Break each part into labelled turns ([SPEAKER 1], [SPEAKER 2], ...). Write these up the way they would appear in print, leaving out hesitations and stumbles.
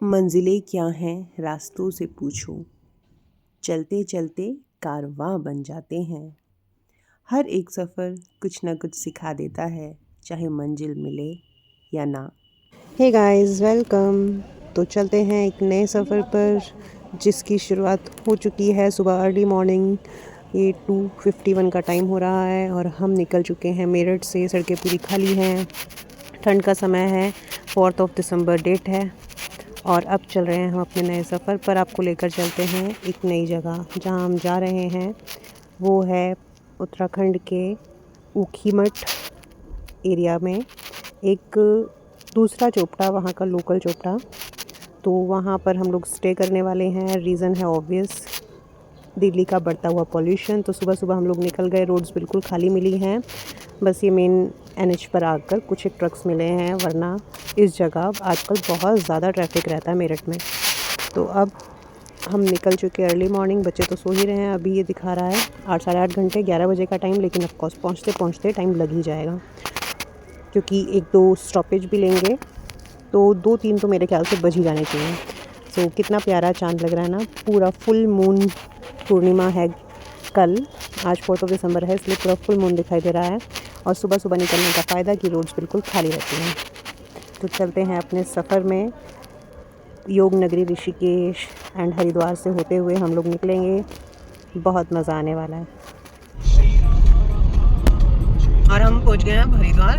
[SPEAKER 1] मंजिलें क्या हैं रास्तों से पूछो, चलते चलते कारवां बन जाते हैं। हर एक सफ़र कुछ न कुछ सिखा देता है, चाहे मंजिल मिले या ना। Hey guys, welcome. तो चलते हैं एक नए सफ़र पर, जिसकी शुरुआत हो चुकी है सुबह अर्ली मॉर्निंग। ये 2:51 का टाइम हो रहा है और हम निकल चुके हैं मेरठ से। सड़कें पूरी खाली हैं, ठंड का समय है, 4 दिसंबर डेट है और अब चल रहे हैं हम अपने नए सफ़र पर। आपको लेकर चलते हैं एक नई जगह। जहां हम जा रहे हैं वो है उत्तराखंड के ऊखीमठ एरिया में, एक दूसरा चोपड़ा, वहाँ का लोकल चोपड़ा। तो वहाँ पर हम लोग स्टे करने वाले हैं। रीज़न है ऑब्वियस, दिल्ली का बढ़ता हुआ पॉल्यूशन। तो सुबह सुबह हम लोग निकल गए, रोड्स बिल्कुल खाली मिली हैं। बस ये मेन NH पर आकर कुछ एक ट्रक्स मिले हैं, वरना इस जगह आजकल बहुत ज़्यादा ट्रैफिक रहता है मेरठ में। तो अब हम निकल चुके अर्ली मॉर्निंग। बच्चे तो सो ही रहे हैं। अभी ये दिखा रहा है 8 साढ़े 8 घंटे, 11 बजे का टाइम। लेकिन ऑफकोर्स पहुँचते पहुँचते टाइम लग ही जाएगा, क्योंकि 1-2 स्टॉपेज भी लेंगे। तो 2-3 तो मेरे ख्याल से बज ही जाने चाहिए। सो कितना प्यारा चाँद लग रहा है ना, पूरा फुल मून। पूर्णिमा है कल, आज 4 दिसंबर है, इसलिए पूरा फुल मून दिखाई दे रहा है। और सुबह सुबह निकलने का फ़ायदा कि रोड्स बिल्कुल खाली रहती हैं। तो चलते हैं अपने सफ़र में। योग नगरी ऋषिकेश एंड हरिद्वार से होते हुए हम लोग निकलेंगे। बहुत मज़ा आने वाला है। और हम पहुंच गए हैं हरिद्वार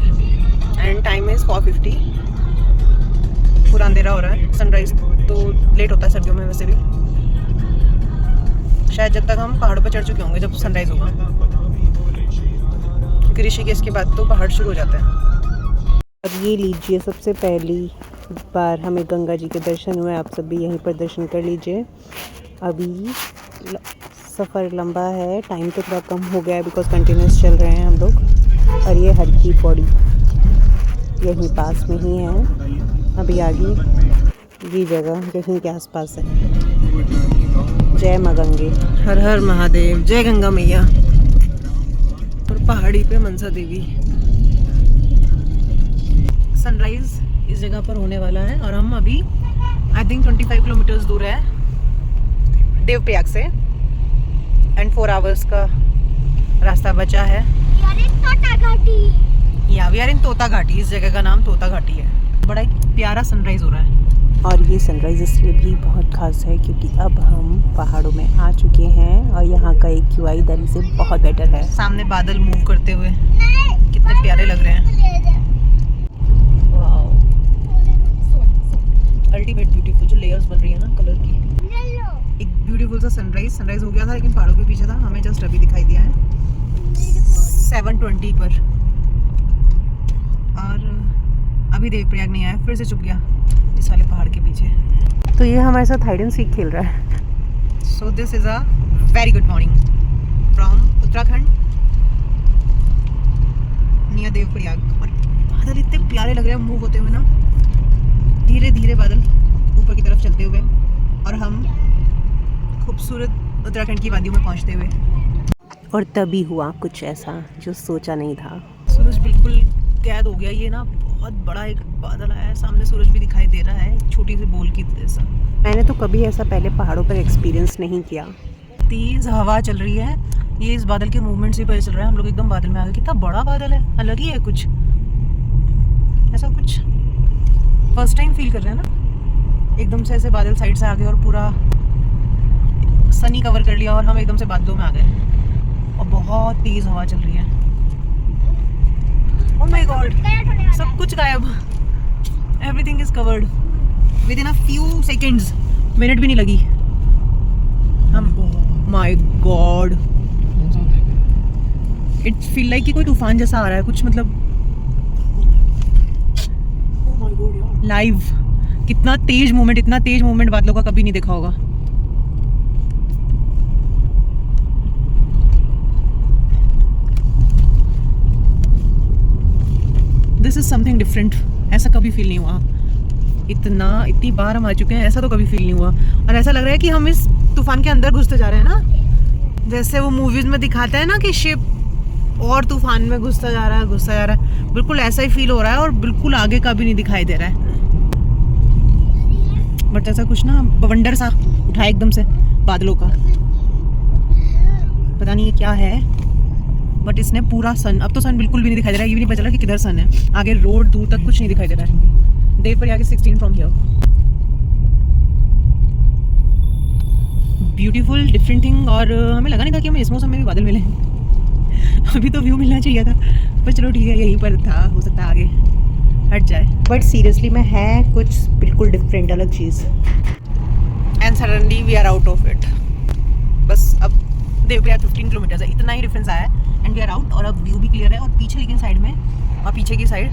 [SPEAKER 1] एंड टाइम इज़ 4:50। पूरा अंधेरा हो रहा है। सनराइज़ तो लेट होता है सर्दियों में वैसे भी, शायद जब तक हम पहाड़ों पर चढ़ चुके होंगे जब सनराइज़ होगा, क्योंकि ऋषिकेश के बाद तो पहाड़ शुरू हो जाते हैं। अब ये लीजिए, सबसे पहली बार हमें गंगा जी के दर्शन हुए। आप सब भी यहीं पर दर्शन कर लीजिए। अभी सफ़र लंबा है, टाइम तो थोड़ा कम हो गया है बिकॉज कंटिन्यूस चल रहे हैं हम लोग। और ये हर की पौड़ी यहीं पास में ही है। अभी आगे ये जगह यहीं के आसपास है। जय माँ गंगे, हर हर महादेव, जय गंगा मैया। और पहाड़ी पे मनसा देवी। सनराइज इस जगह पर होने वाला है और हम अभी आई थिंक 25 किलोमीटर्स दूर है देवप्रयाग से एंड 4 आवर्स का रास्ता बचा है। वी आर इन तोता घाटी। इस जगह का नाम तोता घाटी है। बड़ा ही प्यारा सनराइज हो रहा है। और ये सनराइज़ इसलिए भी बहुत ख़ास है क्योंकि अब हम पहाड़ों में आ चुके हैं और यहाँ का AQI दिल्ली से बहुत बेटर है। सामने बादल मूव करते हुए कितने प्यारे लग रहे हैं। Wow, ultimate beautiful. जो लेयर्स बन रही है ना कलर की, एक ब्यूटीफुल सा सनराइज हो गया था, लेकिन पहाड़ों के पीछे था। हमें जस्ट अभी दिखाई दिया है 7:20 पर। और अभी देवप्रयाग नहीं आया, फिर से चुप गया इस वाले पहाड़ के पीछे। तो ये हमारे साथ हाइड एंड सीक खेल रहा है। So this is a very good morning from Uttarakhand near Devprayag. और बादल इतने प्यारे लग रहे हैं मूव होते हुए ना, धीरे धीरे बादल ऊपर की तरफ चलते हुए, और हम खूबसूरत उत्तराखंड की वादियों में पहुंचते हुए। और तभी हुआ कुछ ऐसा जो सोचा नहीं था। सूरज बिल्कुल कैद हो गया। ये ना बहुत बड़ा एक बादल आया है, सामने सूरज भी दिखाई दे रहा है, छोटी सी बोल की जैसा। मैंने तो कभी ऐसा पहले पहाड़ों पर एक्सपीरियंस नहीं किया। तेज हवा चल रही है, ये इस बादल के मूवमेंट से पता चल रहा है। हम लोग एकदम बादल में आ गए। कितना बड़ा बादल है, अलग ही है कुछ, ऐसा कुछ फर्स्ट टाइम फील कर रहे हैं ना। एकदम से ऐसे बादल साइड से आ गए और पूरा सनी कवर कर लिया और हम एकदम से बादलों में आ गए और बहुत तेज हवा चल रही है। Oh my God, सब कुछ गायब। Everything is covered within a few seconds. Minute भी नहीं लगी। हम my God, it feel like कि कोई तूफान जैसा आ रहा है कुछ, मतलब लाइव। कितना तेज मूवमेंट, इतना तेज मूवमेंट बादलों का कभी नहीं देखा होगा। This is something different. ऐसा कभी फील नहीं हुआ। इतनी बार हम आ चुके हैं, ऐसा तो कभी फील नहीं हुआ। और ऐसा लग रहा है कि हम इस तूफान के अंदर घुसते जा रहे हैं ना, जैसे वो मूवीज में दिखाते हैं ना कि शिप और तूफान में घुसता जा रहा है। बिल्कुल ऐसा ही फील हो रहा है और बिल्कुल आगे का भी नहीं दिखाई दे रहा है।
[SPEAKER 2] बट ऐसा कुछ ना बवंडर सा उठा एकदम से बादलों का, पता नहीं ये क्या है। बट इसने पूरा सन, अब तो सन बिल्कुल भी नहीं दिखाई दे रहा है, ये भी नहीं पता चला कि किधर सन है। आगे रोड दूर तक कुछ नहीं दिखाई दे रहा है। Devprayag 16 from here. Beautiful different thing. और हमें लगा नहीं था कि हमें इस मौसम में भी बादल मिले। अभी तो व्यू मिलना चाहिए था, पर चलो ठीक है, यहीं पर था, हो सकता है आगे हट जाए। बट सीरियसली में है कुछ बिल्कुल डिफरेंट, अलग चीज़। And suddenly we are out of it. बस अब देवप्रयाग 15 किलोमीटर्स है, इतना ही डिफरेंस आया है एंड वी आर आउट। और अब व्यू भी क्लियर है। और पीछे लेकिन साइड में, और पीछे की साइड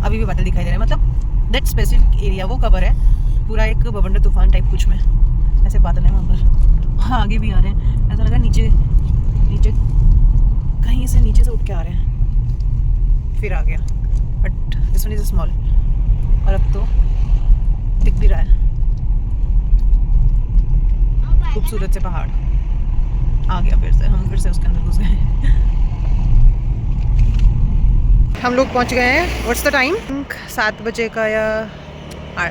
[SPEAKER 2] अभी भी बादल दिखाई दे रहे हैं। मतलब दैट स्पेसिफिक एरिया वो कवर है पूरा, एक बवंडर तूफान टाइप कुछ में ऐसे बादल हैं वहाँ पर। हाँ आगे भी आ रहे हैं, ऐसा लगा नीचे नीचे कहीं से नीचे से उठ के आ रहे हैं। फिर आ गया, but this one is small. और अब तो दिख भी रहा है खूबसूरत से पहाड़। आ गया फिर से, हम फिर से उसके अंदर घुस गए। हम लोग पहुंच गए हैं। What's the time? 7 बजे का या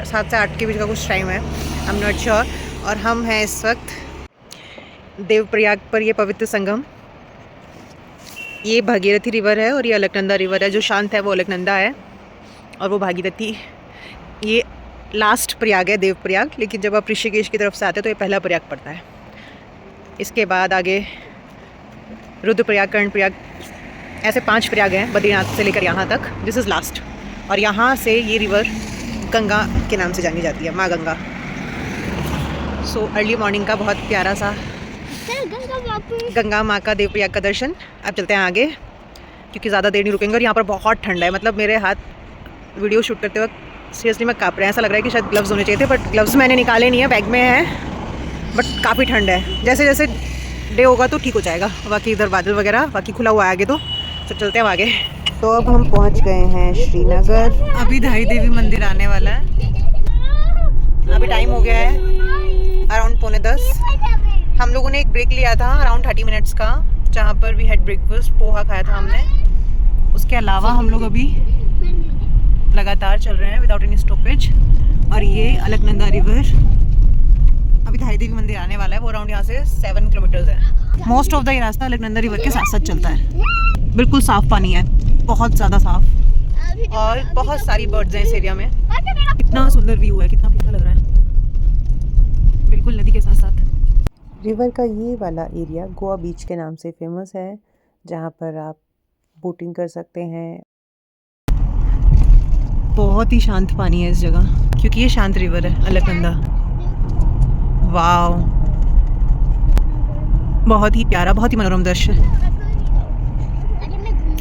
[SPEAKER 2] 7 से 8 के बीच का कुछ टाइम है, आई एम नॉट श्योर। और हम हैं इस वक्त देवप्रयाग पर, ये पवित्र संगम। ये भागीरथी रिवर है और ये अलकनंदा रिवर है। जो शांत है वो अलकनंदा है और वो भागीरथी। ये लास्ट प्रयाग है देवप्रयाग, लेकिन जब आप ऋषिकेश की तरफ से आते हैं तो ये पहला प्रयाग पड़ता है। इसके बाद आगे रुद्रप्रयाग, कर्णप्रयाग, ऐसे 5 प्रयाग हैं बद्रीनाथ से लेकर यहाँ तक। This is last. और यहाँ से ये रिवर गंगा के नाम से जानी जाती है, माँ गंगा। सो अर्ली मॉर्निंग का बहुत प्यारा सा गंगा माँ का देवप्रयाग का दर्शन। अब चलते हैं आगे क्योंकि ज़्यादा देर नहीं रुकेंगे। और यहाँ पर बहुत ठंड है, मतलब मेरे हाथ वीडियो शूट करते वक्त सीरियसली मैं काँप रहे हैं। ऐसा लग रहा है कि शायद ग्लव्स होने चाहिए थे, बट ग्लव्स मैंने निकाले नहीं है, बैग में है। बट काफ़ी ठंड है। जैसे जैसे डे होगा तो ठीक हो जाएगा। बाकी इधर बादल वगैरह बाकी खुला हुआ है आगे, तो चलते हैं आगे। तो अब हम पहुंच गए हैं श्रीनगर। अभी धाई देवी मंदिर आने वाला है। अभी टाइम हो गया है अराउंड 9:45। हम लोगों ने एक ब्रेक लिया था अराउंड 30 मिनट्स का, जहाँ पर वी हैड ब्रेकफास्ट, पोहा खाया था हमने। उसके अलावा हम लोग अभी लगातार चल रहे हैं विदाउट एनी स्टॉपेज। और ये अलकनंदा रिवर, अभी धाई देवी मंदिर आने वाला है, वो अराउंड यहाँ से 7 किलोमीटर्स है। मोस्ट ऑफ द ये रास्ता अलकनंदा रिवर के साथ साथ चलता है। बिल्कुल साफ़ पानी है, बहुत ज़्यादा साफ़। और बहुत सारी बर्ड्स हैं इस एरिया में। कितना सुंदर व्यू है, कितना प्यारा लग रहा है, बिल्कुल नदी के साथ साथ।
[SPEAKER 1] रिवर का ये वाला एरिया गोवा बीच के नाम से फेमस है, जहाँ पर आप बोटिंग कर सकते हैं।
[SPEAKER 2] बहुत ही शांत पानी है इस जगह, क्योंकि ये शांत रिवर है अलकनंदा। वाओ, बहुत ही प्यारा, बहुत ही मनोरम दृश्य।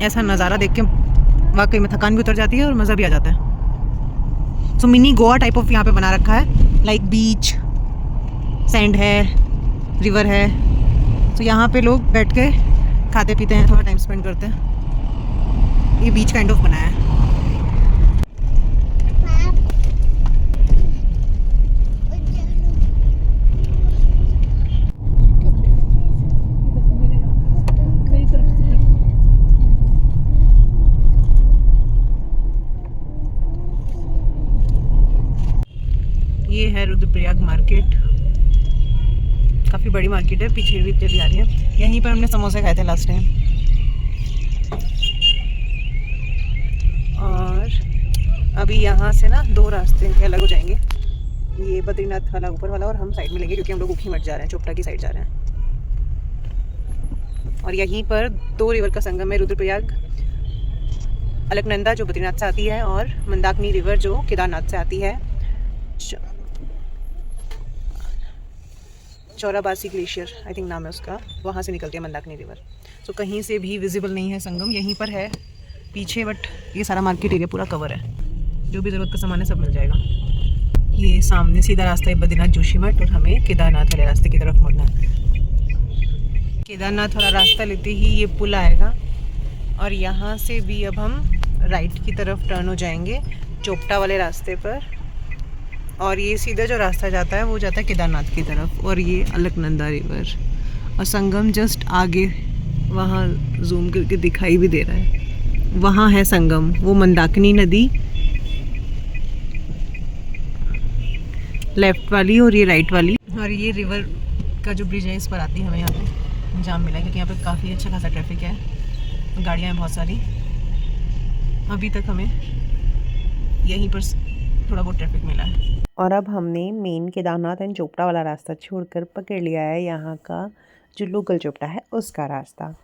[SPEAKER 2] ऐसा नज़ारा देख के वाकई में थकान भी उतर जाती है और मज़ा भी आ जाता है। सो मिनी गोवा टाइप ऑफ यहाँ पे बना रखा है, लाइक बीच, सैंड है, रिवर है। तो यहाँ पे लोग बैठ के खाते पीते हैं, थोड़ा टाइम स्पेंड करते हैं। ये बीच काइंड ऑफ बनाया है। ये है रुद्रप्रयाग मार्केट, काफ़ी बड़ी मार्केट है, पीछे भी चली आ रही है। यहीं पर हमने समोसे खाए थे लास्ट टाइम। और अभी यहाँ से ना 2 रास्ते अलग हो जाएंगे, ये बद्रीनाथ वाला ऊपर वाला, और हम साइड में लेंगे क्योंकि हम लोग ऊखीमठ जा रहे हैं, चोपटा की साइड जा रहे हैं। और यहीं पर 2 रिवर का संगम है, रुद्रप्रयाग अलकनंदा जो बद्रीनाथ से आती है, और मंदाकिनी रिवर जो केदारनाथ से आती है। चौराबासी ग्लेशियर आई थिंक नाम है उसका, वहाँ से निकलती है मंदाकिनी रिवर। तो कहीं से भी विजिबल नहीं है संगम, यहीं पर है पीछे। बट ये सारा मार्केट एरिया पूरा कवर है, जो भी ज़रूरत का सामान है सब मिल जाएगा। ये सामने सीधा रास्ता है बद्रीनाथ जोशीमठ, और हमें केदारनाथ वाले रास्ते की तरफ मुड़ना है। केदारनाथ वाला रास्ता लेते ही ये पुल आएगा, और यहाँ से भी अब हम राइट की तरफ टर्न हो जाएंगे चोपटा वाले रास्ते पर। और ये सीधा जो रास्ता जाता है वो जाता है केदारनाथ की तरफ। और ये अलकनंदा रिवर, और संगम जस्ट आगे वहाँ जूम करके दिखाई भी दे रहा है, वहाँ है संगम, वो मंदाकिनी नदी। लेफ्ट वाली और ये राइट वाली। और ये रिवर का जो ब्रिज है इस पर आती है हमें यहाँ पे जाम मिला है क्योंकि यहाँ पे काफ़ी अच्छा खासा ट्रैफिक है, गाड़ियाँ हैं बहुत सारी। अभी तक हमें यहीं पर थोड़ा बहुत ट्रैफिक मिला है।
[SPEAKER 1] और अब हमने मेन केदारनाथ एंड चोपटा वाला रास्ता छोड़कर पकड़ लिया है यहाँ का जो लोकल चोपटा है उसका रास्ता।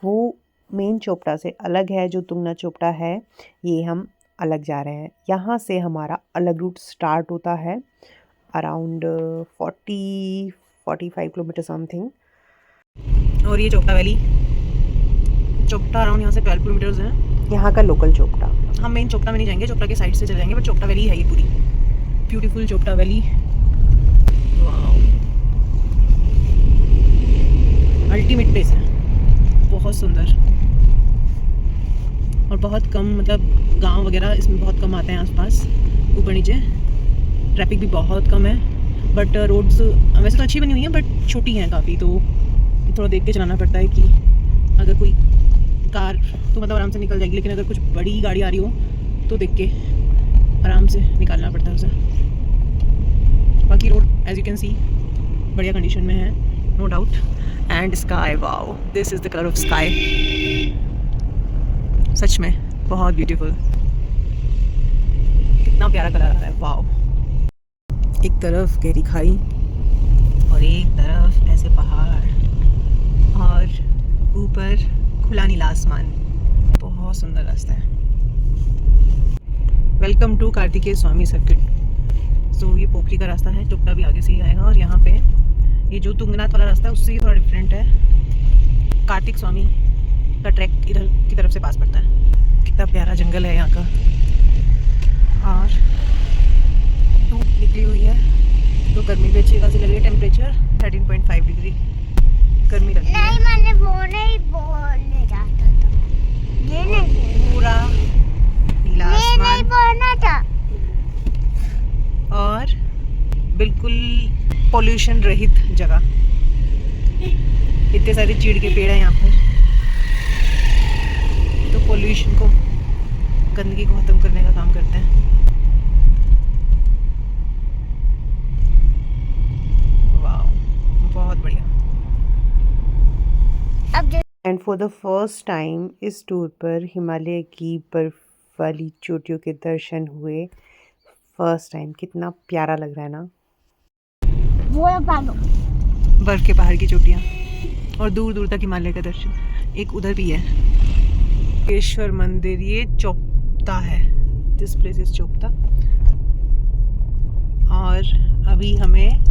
[SPEAKER 1] वो मेन चोपटा से अलग है, जो तुंगनाथ चोपटा है ये हम अलग जा रहे हैं। यहाँ से हमारा अलग रूट स्टार्ट होता है अराउंड 40-45 किलोमीटर समथिंग।
[SPEAKER 2] और ये चोपटा वैली, चोपटा अराउंड यहाँ से 12 किलोमीटर्स है,
[SPEAKER 1] यहाँ का लोकल चोपटा।
[SPEAKER 2] हम मेन चोपटा में नहीं जाएंगे, चोपटा के साइड से चले जाएंगे, बट चोपटा वैली है ये पूरी, beautiful Chopta valley. Ultimate place है, बहुत सुंदर। और बहुत कम मतलब गांव वगैरह इसमें बहुत कम आते हैं आसपास, ऊपर नीचे ट्रैफिक भी बहुत कम है। बट रोड्स वैसे तो अच्छी बनी हुई हैं बट छोटी हैं काफ़ी, तो थोड़ा देख के चलाना पड़ता है कि अगर कोई कार तो मतलब आराम से निकल जाएगी, लेकिन अगर कुछ बड़ी गाड़ी आ रही हो तो देख के आराम से निकालना पड़ता है उसे। बाकी road as you can see बढ़िया कंडीशन में है, no doubt. And sky, wow, this is the colour of sky, सच में बहुत ब्यूटीफुल, कितना प्यारा कलर आ रहा है, वाओ। एक तरफ गहरी खाई और एक तरफ ऐसे पहाड़ और ऊपर खुला नीला आसमान, बहुत सुंदर रास्ता है। Welcome to Kartikeya Swami circuit. So ये पोखरी का रास्ता है, चोपटा भी आगे से ही आएगा। और यहाँ पे ये जो तुंगनाथ वाला रास्ता है उससे ही थोड़ा डिफरेंट है, कार्तिक स्वामी का ट्रैक इधर की तरफ से पास पड़ता है। कितना प्यारा जंगल है यहाँ का। और धूप निकली हुई है तो गर्मी भी अच्छी खासी लग रही है। टेम्परेचर 13.5 डिग्री, गर्मी लग रही है।
[SPEAKER 3] नहीं, मैंने वो नहीं बोलने जाता था, ये नहीं,
[SPEAKER 2] पूरा नीला
[SPEAKER 3] ये
[SPEAKER 2] आसमान
[SPEAKER 3] नहीं बोलना था।
[SPEAKER 2] और बिल्कुल पॉल्यूशन रहित जगह, इतने सारे चीड़ के पेड़ हैं यहाँ पर, तो पॉल्यूशन को, गंदगी को खत्म करने का काम करते हैं। वाह, बहुत बढ़िया।
[SPEAKER 3] अब
[SPEAKER 1] and for the first time इस टूर पर हिमालय की बर्फ वाली चोटियों के दर्शन हुए। फर्स्ट टाइम, कितना प्यारा लग रहा है ना।
[SPEAKER 3] वो पालो,
[SPEAKER 2] बर्फ के पहाड़ की चोटियाँ और दूर दूर तक हिमालय का दर्शन। एक उधर भी है केश्वर मंदिर, ये चोपता है, दिस प्लेस इज चोपता। और अभी हमें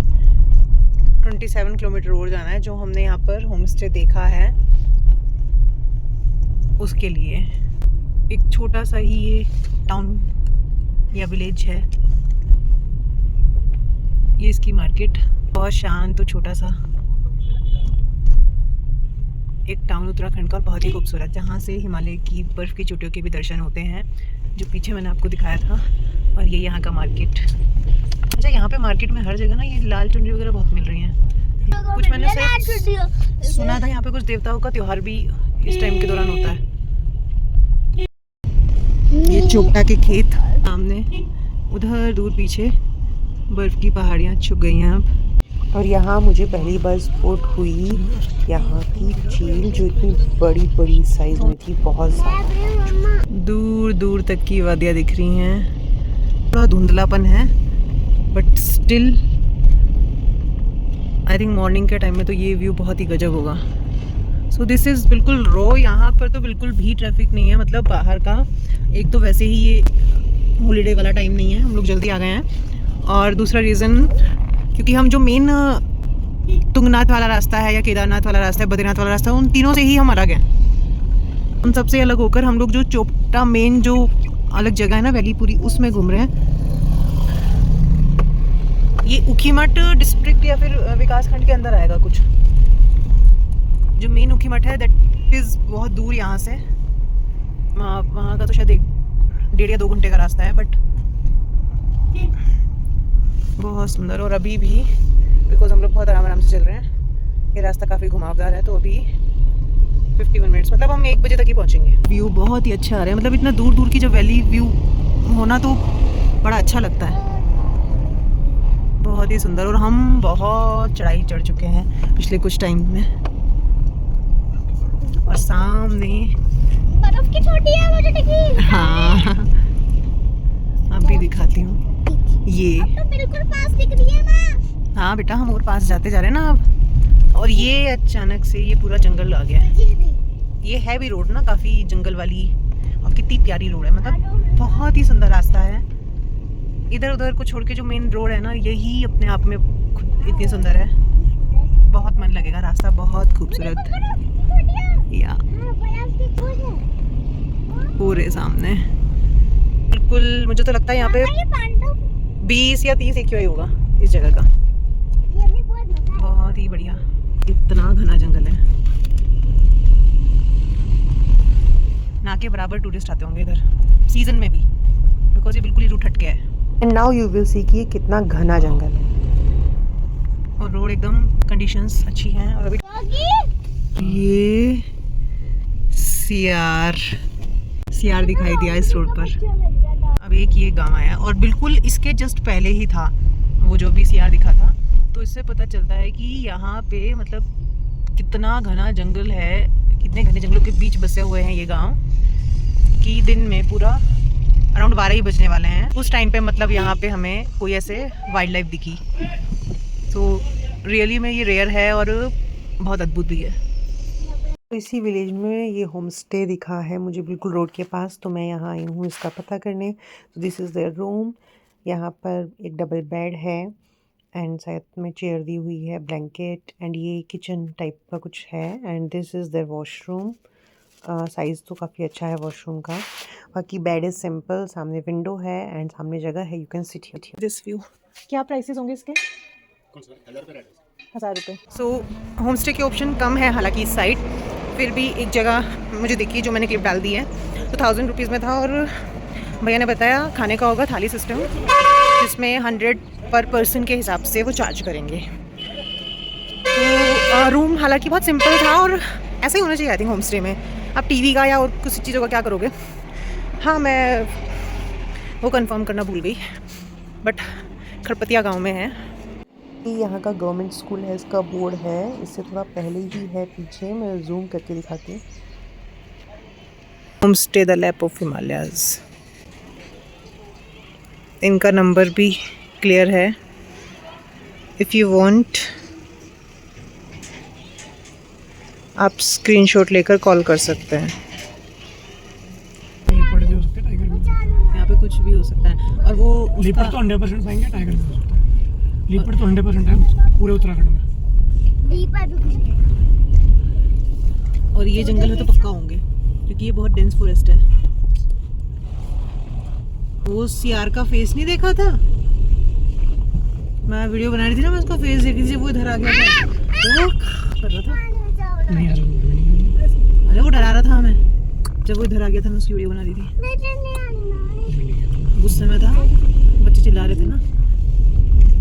[SPEAKER 2] 27 किलोमीटर और जाना है, जो हमने यहाँ पर होम स्टे देखा है उसके लिए। एक छोटा सा ही ये टाउन या विलेज है, ये इसकी मार्केट, बहुत शांत तो छोटा सा एक टाउन उत्तराखंड का, बहुत ही खूबसूरत, जहाँ से हिमालय की बर्फ़ की चोटियों के भी दर्शन होते हैं, जो पीछे मैंने आपको दिखाया था। और ये यहाँ का मार्केट। अच्छा, यहाँ पे मार्केट में हर जगह ना ये लाल चुनरी वगैरह बहुत मिल रही हैं। कुछ मैंने सुना था यहाँ पे कुछ देवताओं का त्योहार भी इस टाइम के दौरान होता है। ये चोपटा के खेत सामने, उधर दूर पीछे बर्फ़ की पहाड़ियाँ छुप गई हैं अब।
[SPEAKER 1] और यहाँ मुझे पहली बार स्पॉट हुई यहाँ की झील, जो इतनी बड़ी बड़ी साइज में थी, बहुत ज़्यादा।
[SPEAKER 2] दूर दूर तक की वादियाँ दिख रही हैं, थोड़ा धुंधलापन है but still I think morning के टाइम में तो ये व्यू बहुत ही गजब होगा। सो दिस इज़ बिल्कुल रो, यहाँ पर तो बिल्कुल भी ट्रैफिक नहीं है, मतलब बाहर का। एक तो वैसे ही ये हॉलीडे वाला टाइम नहीं है, हम लोग जल्दी आ गए हैं। और दूसरा रीज़न, क्योंकि हम जो मेन तुंगनाथ वाला रास्ता है या केदारनाथ वाला रास्ता है, बद्रीनाथ वाला रास्ता है, उन तीनों से ही हम अलग हैं। उन सबसे अलग होकर हम लोग जो चोपटा मेन जो अलग जगह है ना वैली पूरी, उसमें घूम रहे हैं। ये ऊखीमठ डिस्ट्रिक्ट या फिर विकास खंड के अंदर आएगा कुछ। जो मेन ऊखीमठ है दैट इज़ बहुत दूर यहाँ से, वहाँ का तो शायद 1.5 या 2 घंटे का रास्ता है, बट बहुत सुंदर। और अभी भी बिकॉज हम लोग बहुत आराम से चल रहे हैं, ये रास्ता काफ़ी घुमावदार है, तो अभी 51 मिनट्स, मतलब हम 1 बजे तक ही पहुँचेंगे। व्यू बहुत ही अच्छा आ रहा है, मतलब इतना दूर दूर की जब वैली व्यू होना तो बड़ा अच्छा लगता है, बहुत बहुत ही सुंदर। और हम बहुत चढ़ाई चढ़ चुके हैं पिछले कुछ टाइम में। और सामने
[SPEAKER 3] बर्फ की छोटी है मुझे दिखी।
[SPEAKER 2] हाँ अभी दिखाती हूँ ये।
[SPEAKER 3] अब तो बिल्कुल पास दिख रही है ना।
[SPEAKER 2] हाँ बेटा हम और पास जाते जा रहे हैं ना अब। और ये अचानक से ये पूरा जंगल आ गया है। ये है भी रोड ना काफ़ी जंगल वाली, और कितनी प्यारी रोड है, मतलब बहुत ही सुंदर रास्ता है। इधर उधर को छोड़ के जो मेन रोड है ना, यही अपने आप में खुद इतनी सुंदर है, बहुत मन लगेगा। रास्ता बहुत खूबसूरत या पूरे सामने बिल्कुल। मुझे तो लगता है यहाँ पे 20 या 30 एक्यूआई होगा इस जगह का। बहुत ही बढ़िया, इतना घना जंगल है, ना के बराबर टूरिस्ट आते होंगे इधर सीजन में भी, बिकॉज ये बिल्कुल ही रूट हटके है।
[SPEAKER 1] And now you will see कि ये कितना घना जंगल है।
[SPEAKER 2] और रोड एकदम कंडीशंस अच्छी हैं। और अभी ये सियार दिखाई दिया इस रोड पर। अब एक ये गांव आया और बिल्कुल इसके जस्ट पहले ही था वो जो भी सियार दिखा था। तो इससे पता चलता है कि यहाँ पे मतलब कितना घना जंगल है, कितने घने जंगलों के बीच बसे हुए हैं ये गांव, कि दिन में पूरा अराउंड 12 ही बजने वाले हैं उस टाइम पे मतलब यहाँ पे हमें कोई ऐसे वाइल्ड लाइफ दिखी। तो रियली में ये रेयर है और बहुत अद्भुत भी है।
[SPEAKER 1] इसी विलेज में ये होम स्टे दिखा है मुझे बिल्कुल रोड के पास, तो मैं यहाँ आई हूँ इसका पता करने। तो दिस इज़ देयर रूम। यहाँ पर एक डबल बेड है एंड साथ में चेयर दी हुई है, ब्लैंकेट, एंड ये किचन टाइप का कुछ है। And this is their washroom. Size तो काफ़ी अच्छा है वॉशरूम का। बाकी बेड इज़ सिंपल, सामने विंडो है एंड सामने जगह है, you can sit here.
[SPEAKER 2] This view क्या प्राइसेस होंगे इसके? 1000 रुपये। सो होम स्टे के ऑप्शन कम है हालांकि इस साइड, फिर भी एक जगह मुझे देखी जो मैंने क्लिप डाल दी है, तो 1000 रुपीज़ में था। और भैया ने बताया खाने का होगा थाली सिस्टम, जिसमें 100 पर पर्सन के हिसाब से वो चार्ज करेंगे। तो रूम हालांकि बहुत सिंपल था और ऐसा ही होना चाहिए आई थिंक होम स्टे में। आप टीवी का या और कुछ चीज़ों का क्या करोगे। हाँ मैं वो कंफर्म करना भूल गई, बट खड़पतिया गांव में है।
[SPEAKER 1] यहाँ का गवर्नमेंट स्कूल है, इसका बोर्ड है, इससे थोड़ा पहले ही है पीछे, मैं जूम करके दिखाती हूँ।
[SPEAKER 2] Home stay the lap of Himalayas, इनका नंबर भी क्लियर है, इफ़ यू वांट आप स्क्रीनशॉट लेकर कॉल कर सकते हैं। यहाँ पे कुछ भी हो सकता है। और वो
[SPEAKER 4] लीपर्ड तो 100% पाएंगे, टाइगर भी हो सकता है। लीपर्ड तो 100% है पूरे उत्तराखंड में।
[SPEAKER 2] और ये जंगल में तो पक्का होंगे क्योंकि ये बहुत डेंस फॉरेस्ट है। वो सियार का फेस नहीं देखा था, मैं वीडियो बना रही थी ना, मैं उसका फेस देखी थी, वो इधर आ गया था, वो कर रहा था।
[SPEAKER 4] नहीं यार
[SPEAKER 2] अरे वो डरा रहा था हमें, जब वो इधर आ गया था मैं उसकी वीडियो बना रही थी, गुस्से में था, बच्चे चिल्ला रहे थे ना,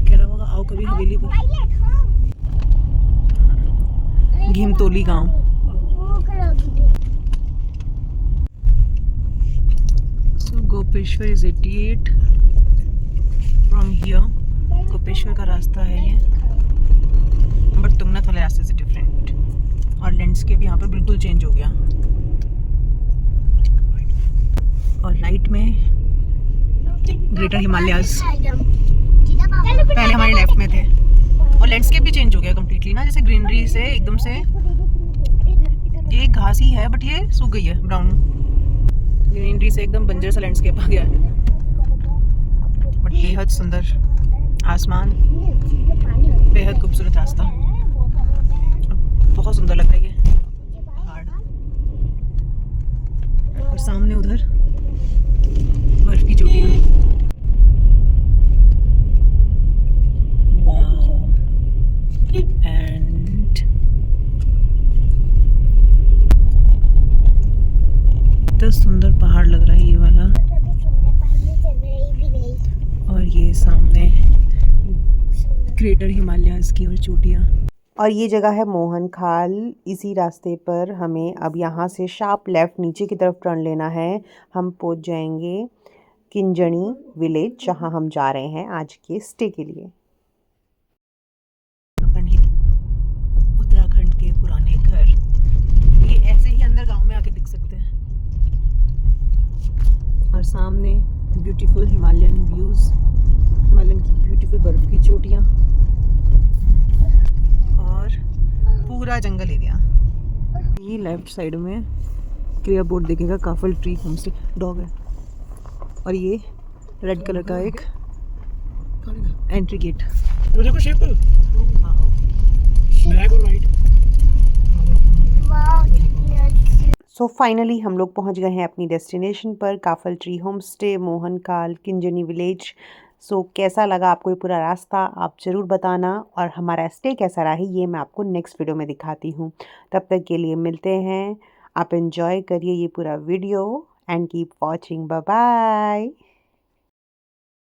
[SPEAKER 2] कह रहा होगा आओ कभी हवेली पर। घिमतोली गांव। So Gopeshwar is 88 from here. Gopeshwar का रास्ता है ये, बट तुंगनाथ वाले रास्ते से डिफरेंट। और लैंडस्केप यहाँ पर बिल्कुल चेंज हो गया। और राइट में ग्रेटर हिमालयाज, पहले हमारे लेफ्ट में थे। और लैंडस्केप भी चेंज हो गया कम्प्लीटली ना, जैसे ग्रीनरी से एकदम से ये घास ही है बट ये सूख गई है, ब्राउन ग्रीनरी से एकदम बंजर सा लैंडस्केप आ गया है। बट बेहद सुंदर आसमान, बेहद खूबसूरत रास्ता, बहुत सुंदर लग रहा है ये पहाड़। और सामने उधर बर्फ की चोटियां। एंड इतना सुंदर पहाड़ लग रहा है ये वाला। और ये सामने ग्रेटर हिमालयाज की और चोटियां।
[SPEAKER 1] और ये जगह है मोहन खाल। इसी रास्ते पर हमें अब यहाँ से शार्प लेफ़्ट नीचे की तरफ टर्न लेना है। हम पहुँच जाएंगे किंजणी विलेज, जहाँ हम जा रहे हैं आज के स्टे के लिए।
[SPEAKER 2] ब्यूटीफुल हिमालयन व्यूज़, हिमालयन की ब्यूटीफुल बर्फ़ की चोटियाँ और पूरा जंगल एरिया। ये लेफ्ट साइड में क्रिया बोर्ड देखेगा, काफल ट्री होम स्टे, डॉग है। और ये रेड कलर का एक एंट्री गेट।
[SPEAKER 4] वो देखो शेप, ब्लैक और वाइट।
[SPEAKER 1] सो फाइनली हम लोग पहुंच गए हैं अपनी डेस्टिनेशन पर, Kafal tree home stay, Mohankal, Kinjani village. So कैसा लगा आपको ये पूरा रास्ता, आप ज़रूर बताना, और हमारा स्टे कैसा रहा ये मैं आपको नेक्स्ट वीडियो में दिखाती हूँ। तब तक के लिए मिलते हैं, आप एंजॉय करिए ये पूरा video and keep watching. Bye bye.